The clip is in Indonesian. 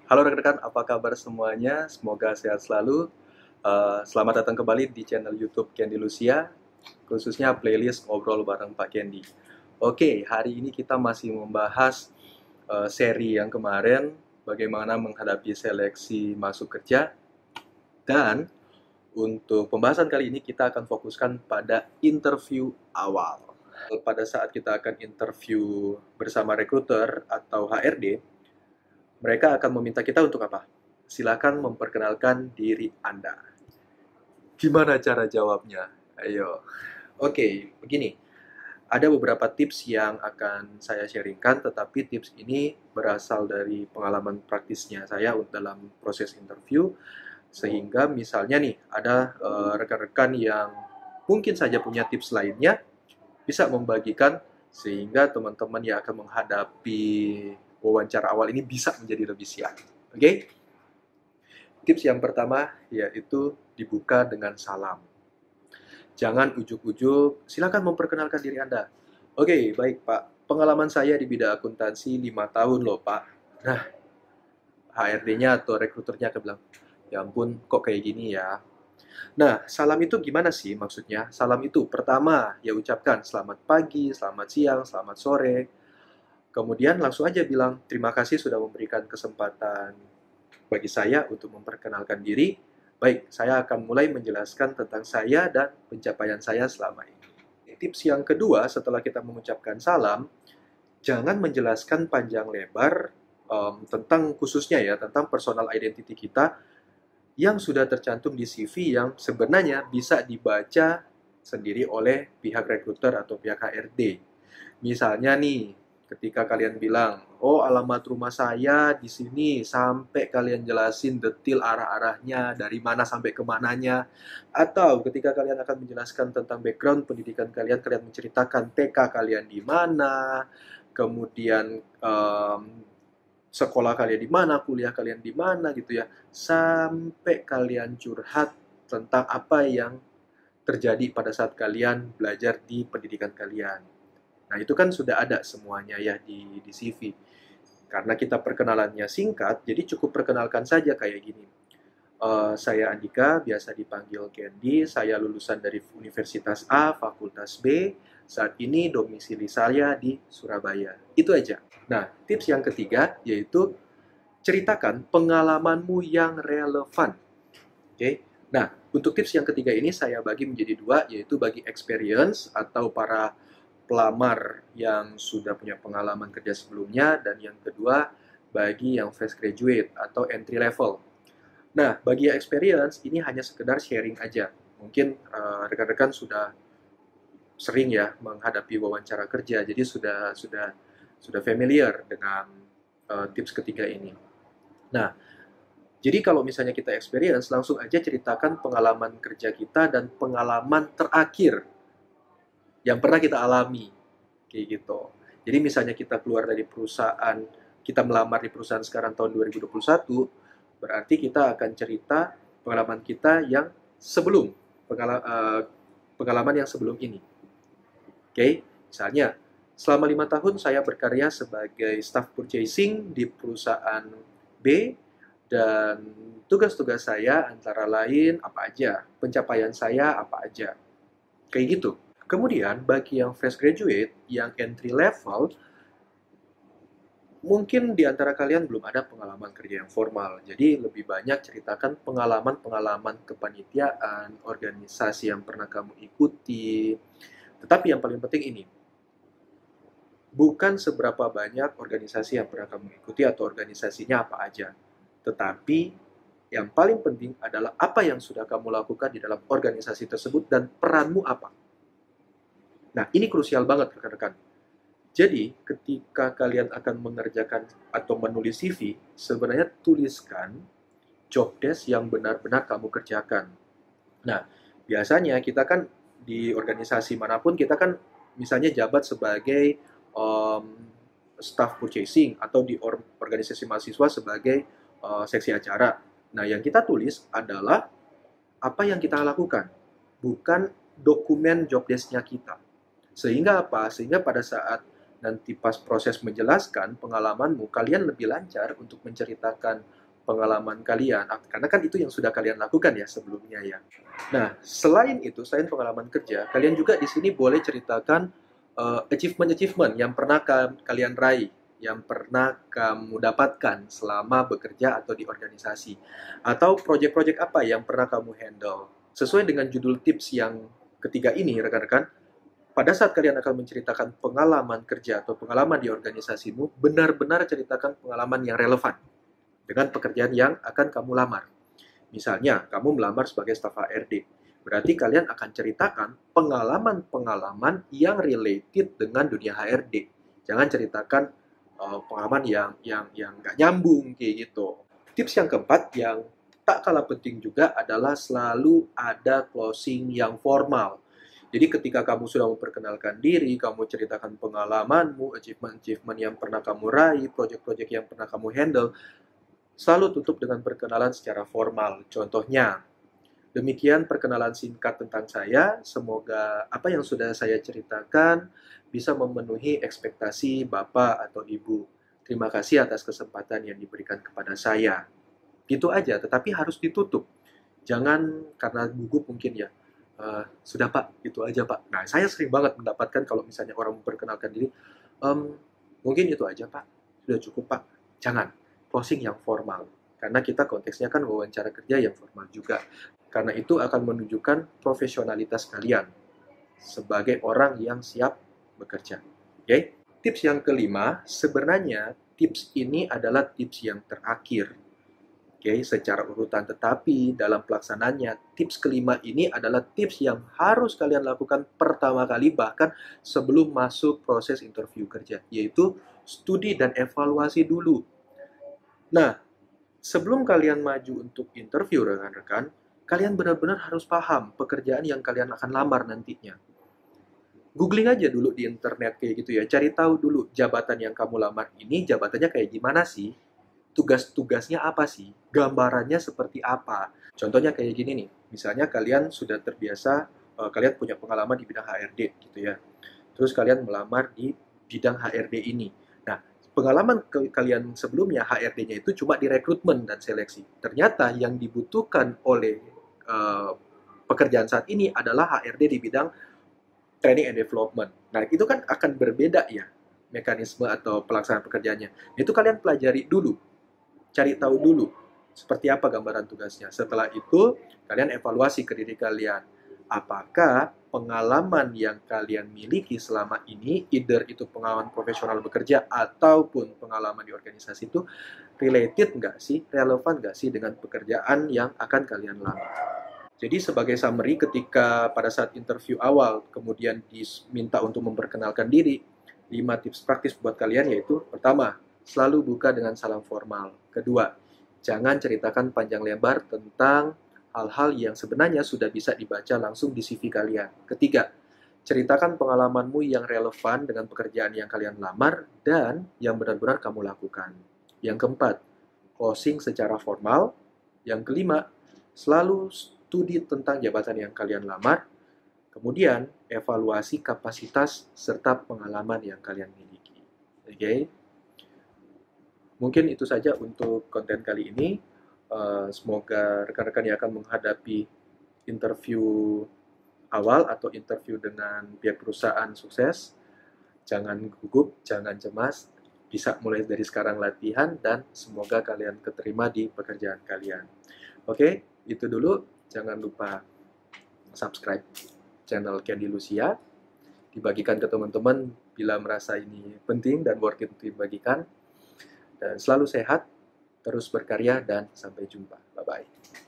Halo rekan-rekan, apa kabar semuanya? Semoga sehat selalu. Selamat datang kembali di channel YouTube Candy Lucia, khususnya playlist Ngobrol bareng Pak Candy. Oke, hari ini kita masih membahas seri yang kemarin, bagaimana menghadapi seleksi masuk kerja. Dan untuk pembahasan kali ini kita akan fokuskan pada interview awal. Pada saat kita akan interview bersama rekruter atau HRD, mereka akan meminta kita untuk apa? Silakan memperkenalkan diri Anda. Gimana cara jawabnya? Ayo. Oke, begini. Ada beberapa tips yang akan saya sharingkan, tetapi tips ini berasal dari pengalaman praktisnya saya dalam proses interview, sehingga misalnya nih, ada rekan-rekan yang mungkin saja punya tips lainnya, bisa membagikan sehingga teman-teman yang akan menghadapi wawancara awal ini bisa menjadi lebih siap. Oke? Tips yang pertama yaitu dibuka dengan salam. Jangan ujuk-ujuk, silakan memperkenalkan diri Anda. Oke, baik Pak. Pengalaman saya di bidang akuntansi 5 tahun loh Pak. Nah, HRD-nya atau rekruternya akan bilang, ya ampun kok kayak gini ya. Nah, salam itu gimana sih maksudnya? Salam itu pertama, ya ucapkan selamat pagi, selamat siang, selamat sore. Kemudian langsung aja bilang, terima kasih sudah memberikan kesempatan bagi saya untuk memperkenalkan diri. Baik, saya akan mulai menjelaskan tentang saya dan pencapaian saya selama ini. Tips yang kedua, setelah kita mengucapkan salam, jangan menjelaskan panjang lebar tentang khususnya ya, tentang personal identity kita yang sudah tercantum di CV yang sebenarnya bisa dibaca sendiri oleh pihak rekruter atau pihak HRD. Misalnya nih, ketika kalian bilang, oh alamat rumah saya di sini, sampai kalian jelasin detail arah-arahnya, dari mana sampai ke mananya, atau ketika kalian akan menjelaskan tentang background pendidikan kalian, kalian menceritakan TK kalian di mana, kemudian sekolah kalian di mana, kuliah kalian di mana gitu ya, sampai kalian curhat tentang apa yang terjadi pada saat kalian belajar di pendidikan kalian. Nah, itu kan sudah ada semuanya ya di CV. Karena kita perkenalannya singkat, jadi cukup perkenalkan saja kayak gini. Saya Andika, biasa dipanggil Candy. Saya lulusan dari Universitas A, Fakultas B. Saat ini domisili saya di Surabaya. Itu aja. Nah, tips yang ketiga yaitu ceritakan pengalamanmu yang relevan. Oke. Nah, untuk tips yang ketiga ini saya bagi menjadi dua, yaitu bagi experience atau para pelamar yang sudah punya pengalaman kerja sebelumnya, dan yang kedua bagi yang fresh graduate atau entry level. Nah, bagi yang experience ini hanya sekedar sharing aja. Mungkin rekan-rekan sudah sering ya menghadapi wawancara kerja, jadi sudah familiar dengan tips ketiga ini. Nah, jadi kalau misalnya kita experience, langsung aja ceritakan pengalaman kerja kita dan pengalaman terakhir yang pernah kita alami, kayak gitu. Jadi misalnya kita keluar dari perusahaan, kita melamar di perusahaan sekarang tahun 2021, berarti kita akan cerita pengalaman kita yang sebelum, pengalaman yang sebelum ini. Oke, misalnya selama 5 tahun saya berkarya sebagai staff purchasing di perusahaan B, dan tugas-tugas saya antara lain apa aja, pencapaian saya apa aja, kayak gitu. Kemudian bagi yang fresh graduate, yang entry level, mungkin di antara kalian belum ada pengalaman kerja yang formal, jadi lebih banyak ceritakan pengalaman-pengalaman kepanitiaan, organisasi yang pernah kamu ikuti. Tetapi yang paling penting ini, bukan seberapa banyak organisasi yang pernah kamu ikuti atau organisasinya apa aja, tetapi yang paling penting adalah apa yang sudah kamu lakukan di dalam organisasi tersebut dan peranmu apa. Nah, ini krusial banget rekan-rekan. Jadi, ketika kalian akan mengerjakan atau menulis CV, sebenarnya tuliskan job desk yang benar-benar kamu kerjakan. Nah, biasanya kita kan di organisasi manapun, kita kan misalnya jabat sebagai um, staff purchasing atau di organisasi mahasiswa sebagai seksi acara. Nah, yang kita tulis adalah apa yang kita lakukan, bukan dokumen job desk-nya kita. Sehingga apa? Sehingga pada saat nanti pas proses menjelaskan pengalamanmu, kalian lebih lancar untuk menceritakan pengalaman kalian. Karena kan itu yang sudah kalian lakukan ya sebelumnya ya. Nah, selain itu, selain pengalaman kerja, kalian juga di sini boleh ceritakan achievement-achievement yang pernah kalian raih, yang pernah kamu dapatkan selama bekerja atau di organisasi. Atau project-project apa yang pernah kamu handle. Sesuai dengan judul tips yang ketiga ini, rekan-rekan, pada saat kalian akan menceritakan pengalaman kerja atau pengalaman di organisasimu, benar-benar ceritakan pengalaman yang relevan dengan pekerjaan yang akan kamu lamar. Misalnya, kamu melamar sebagai staf HRD. Berarti kalian akan ceritakan pengalaman-pengalaman yang related dengan dunia HRD. Jangan ceritakan pengalaman yang nggak nyambung kayak gitu. Tips yang keempat yang tak kalah penting juga adalah selalu ada closing yang formal. Jadi ketika kamu sudah memperkenalkan diri, kamu ceritakan pengalamanmu, achievement-achievement yang pernah kamu raih, project-project yang pernah kamu handle, selalu tutup dengan perkenalan secara formal. Contohnya, demikian perkenalan singkat tentang saya. Semoga apa yang sudah saya ceritakan bisa memenuhi ekspektasi Bapak atau Ibu. Terima kasih atas kesempatan yang diberikan kepada saya. Gitu aja, tetapi harus ditutup. Jangan karena gugup mungkin ya. Sudah Pak, itu aja Pak. Nah, saya sering banget mendapatkan kalau misalnya orang memperkenalkan diri, mungkin itu aja Pak, sudah cukup Pak. Jangan, closing yang formal. Karena kita konteksnya kan wawancara kerja yang formal juga. Karena itu akan menunjukkan profesionalitas kalian sebagai orang yang siap bekerja. Oke? Tips yang kelima, sebenarnya tips ini adalah tips yang terakhir. Oke, secara urutan, tetapi dalam pelaksanaannya, tips kelima ini adalah tips yang harus kalian lakukan pertama kali bahkan sebelum masuk proses interview kerja, yaitu studi dan evaluasi dulu. Nah, sebelum kalian maju untuk interview rekan-rekan, kalian benar-benar harus paham pekerjaan yang kalian akan lamar nantinya. Googling aja dulu di internet kayak gitu ya, cari tahu dulu jabatan yang kamu lamar ini jabatannya kayak gimana sih? Tugas-tugasnya apa sih? Gambarannya seperti apa? Contohnya kayak gini nih, misalnya kalian sudah terbiasa, kalian punya pengalaman di bidang HRD gitu ya. Terus kalian melamar di bidang HRD ini. Nah, pengalaman kalian sebelumnya HRD-nya itu cuma di rekrutmen dan seleksi. Ternyata yang dibutuhkan oleh pekerjaan saat ini adalah HRD di bidang training and development. Nah, itu kan akan berbeda ya mekanisme atau pelaksanaan pekerjaannya. Itu kalian pelajari dulu, cari tahu dulu seperti apa gambaran tugasnya. Setelah itu, kalian evaluasi ke diri kalian. Apakah pengalaman yang kalian miliki selama ini, either itu pengalaman profesional bekerja ataupun pengalaman di organisasi itu, related nggak sih, relevan nggak sih dengan pekerjaan yang akan kalian lamar. Jadi sebagai summary, ketika pada saat interview awal, kemudian diminta untuk memperkenalkan diri, 5 tips praktis buat kalian yaitu, pertama, selalu buka dengan salam formal. Kedua, jangan ceritakan panjang lebar tentang hal-hal yang sebenarnya sudah bisa dibaca langsung di CV kalian. Ketiga, ceritakan pengalamanmu yang relevan dengan pekerjaan yang kalian lamar dan yang benar-benar kamu lakukan. Yang keempat, closing secara formal. Yang kelima, selalu studi tentang jabatan yang kalian lamar. Kemudian, evaluasi kapasitas serta pengalaman yang kalian miliki. Oke? Mungkin itu saja untuk konten kali ini. Semoga rekan-rekan yang akan menghadapi interview awal atau interview dengan pihak perusahaan sukses. Jangan gugup, jangan cemas. Bisa mulai dari sekarang latihan dan semoga kalian keterima di pekerjaan kalian. Oke, itu dulu. Jangan lupa subscribe channel Candy Lucia. Dibagikan ke teman-teman bila merasa ini penting dan worth it untuk dibagikan. Dan selalu sehat, terus berkarya, dan sampai jumpa. Bye-bye.